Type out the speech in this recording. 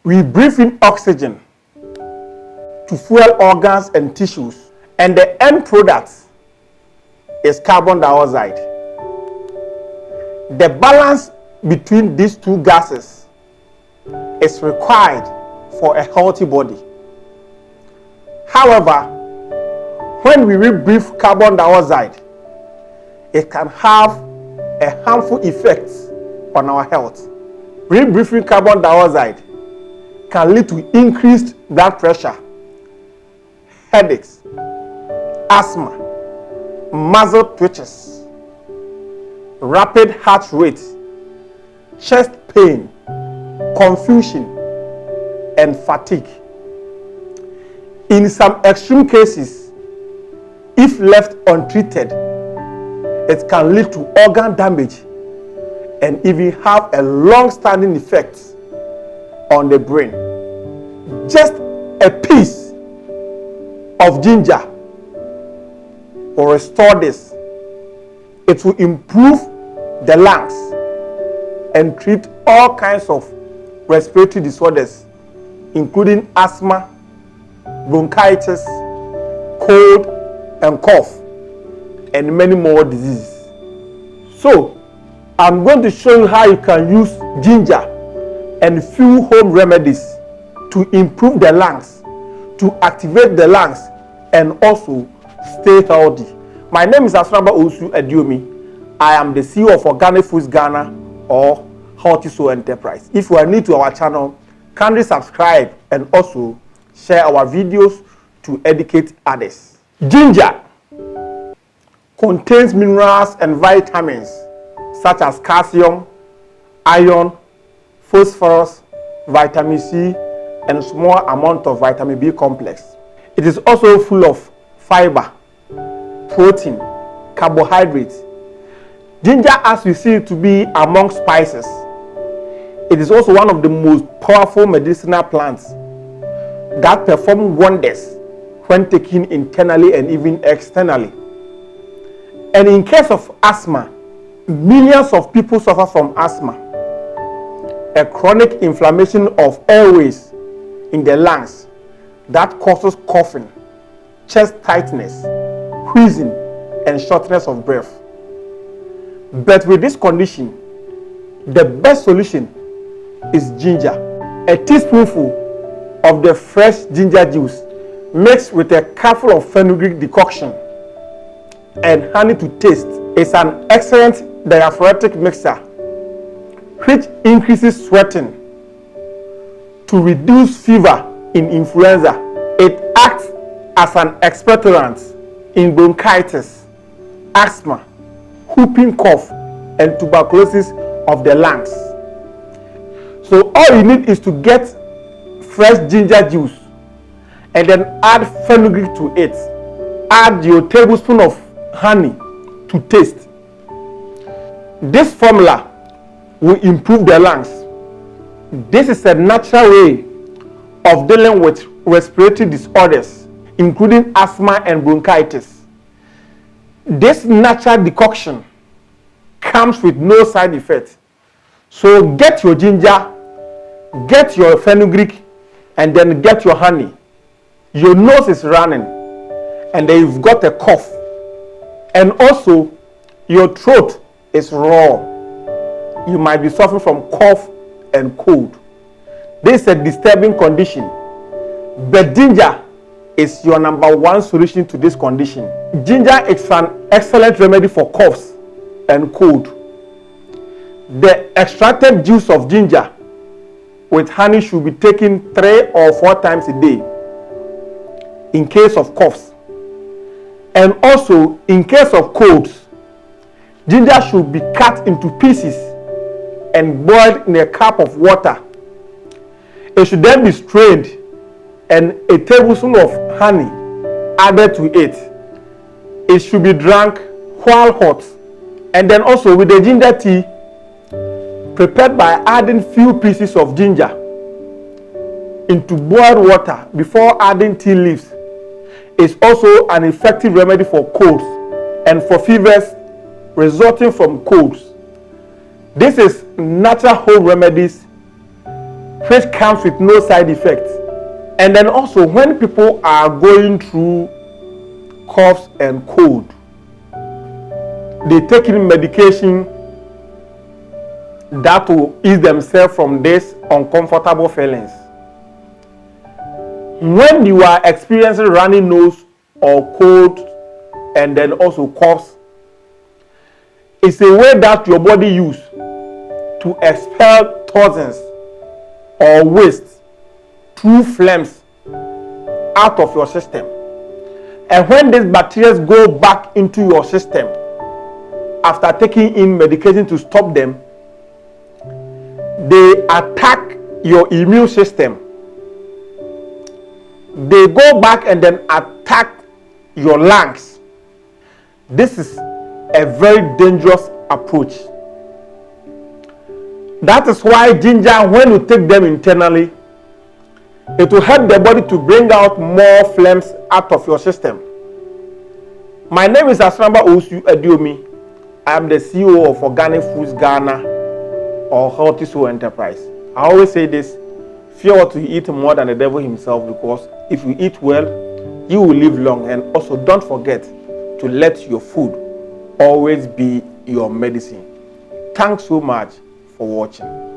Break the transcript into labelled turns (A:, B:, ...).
A: We breathe in oxygen to fuel organs and tissues, and the end product is carbon dioxide. The balance between these two gases is required for a healthy body. However, when we breathe carbon dioxide, it can have a harmful effect on our health. Breathing carbon dioxide can lead to increased blood pressure, headaches, asthma, muscle twitches, rapid heart rate, chest pain, confusion, and fatigue. In some extreme cases, if left untreated, it can lead to organ damage and even have a long-standing effect on the brain. Just a piece of ginger will restore this. It will improve the lungs and treat all kinds of respiratory disorders, including asthma, bronchitis, cold and cough, and many more diseases. So, I'm going to show you how you can use ginger and few home remedies to improve the lungs, to activate the lungs, and also stay healthy. My name is Asonaba Owusu Aduomi. I am the CEO of Organic Foods Ghana or Healthy Soul Enterprise. If you are new to our channel, kindly subscribe and also share our videos to educate others. Ginger contains minerals and vitamins such as calcium, iron, phosphorus, vitamin C, and small amount of vitamin B complex. It is also full of fiber, protein, carbohydrates. Ginger, as we see it to be among spices, it is also one of the most powerful medicinal plants that perform wonders when taken internally and even externally. And in case of asthma, millions of people suffer from asthma, a chronic inflammation of airways in the lungs that causes coughing, chest tightness, wheezing, and shortness of breath. But with this condition, the best solution is ginger. A teaspoonful of the fresh ginger juice mixed with a cupful of fenugreek decoction and honey to taste is an excellent diaphoretic mixture which increases sweating to reduce fever in influenza. It acts as an expectorant in bronchitis, asthma, whooping cough, and tuberculosis of the lungs. So all you need is to get fresh ginger juice and then add fenugreek to it. Add your tablespoon of honey to taste. This formula will improve the lungs. This is a natural way of dealing with respiratory disorders, including asthma and bronchitis. This natural decoction comes with no side effects. So get your ginger, get your fenugreek, and then get your honey. Your nose is running, and then you've got a cough, and also your throat is raw. You might be suffering from cough and cold. This is a disturbing condition, but ginger is your number one solution to this condition. Ginger is an excellent remedy for coughs and cold. The extracted juice of ginger with honey should be taken 3 or 4 times a day in case of coughs. And also in case of colds, ginger should be cut into pieces and boiled in a cup of water. It should then be strained and a tablespoon of honey added to it. It should be drunk while hot. And then also with the ginger tea, prepared by adding few pieces of ginger into boiled water before adding tea leaves, is also an effective remedy for colds and for fevers resulting from colds. This is natural home remedies which comes with no side effects. And then also when people are going through coughs and cold, they take in medication that will ease themselves from this uncomfortable feelings. When you are experiencing runny nose or cold and then also coughs, it's a way that your body uses to expel toxins or waste through phlegms out of your system. And when these bacteria go back into your system after taking in medication to stop them, they attack your immune system. They go back and then attack your lungs. This is a very dangerous approach. That is why ginger, when you take them internally, it will help the body to bring out more phlegms out of your system. My name is Asonaba Owusu Aduomi. I am the CEO of Organic Foods Ghana or Healthy Soul Enterprise. I always say this: fear what you eat more than the devil himself, because if you eat well, you will live long. And also don't forget to let your food always be your medicine. Thanks so much for watching.